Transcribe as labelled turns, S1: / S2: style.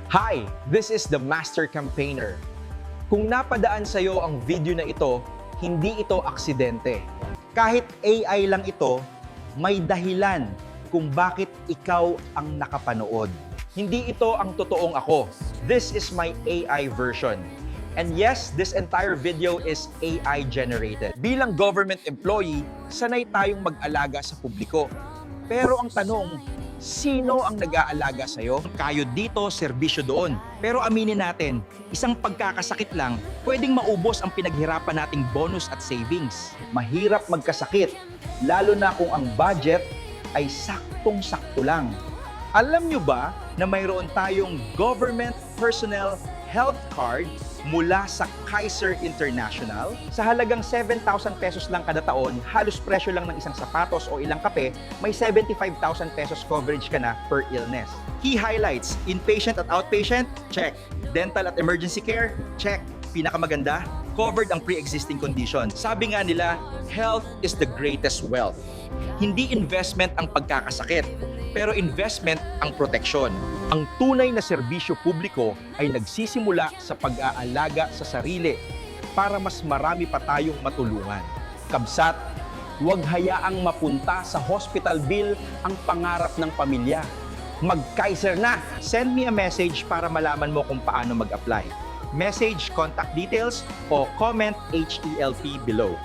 S1: Hi, this is the Master Campaigner. Kung napadaan sa'yo ang video na ito, hindi ito aksidente. Kahit AI lang ito, may dahilan kung bakit ikaw ang nakapanood. Hindi ito ang totoong ako. This is my AI version. And yes, this entire video is AI generated. Bilang government employee, sanay tayong mag-alaga sa publiko. Pero ang tanong, sino ang nag-aalaga sa'yo? Kayod dito, serbisyo doon. Pero aminin natin, isang pagkakasakit lang, pwedeng maubos ang pinaghirapan nating bonus at savings. Mahirap magkasakit, lalo na kung ang budget ay saktong-sakto lang. Alam nyo ba na mayroon tayong Government Personnel Health Card mula sa Kaiser International? Sa halagang 7,000 pesos lang kada taon, halos presyo lang ng isang sapatos o ilang kape, may 75,000 pesos coverage ka na per illness. Key highlights: inpatient at outpatient, check. Dental at emergency care, check. Pinakamaganda, covered ang pre-existing condition. Sabi nga nila, health is the greatest wealth. Hindi investment ang pagkakasakit, pero investment ang proteksyon. Ang tunay na serbisyo publiko ay nagsisimula sa pag-aalaga sa sarili para mas marami pa tayong matulungan. Kabsat, huwag hayaang mapunta sa hospital bill ang pangarap ng pamilya. Mag-Kaiser na! Send me a message para malaman mo kung paano mag-apply. Message, contact details, o comment HELP below.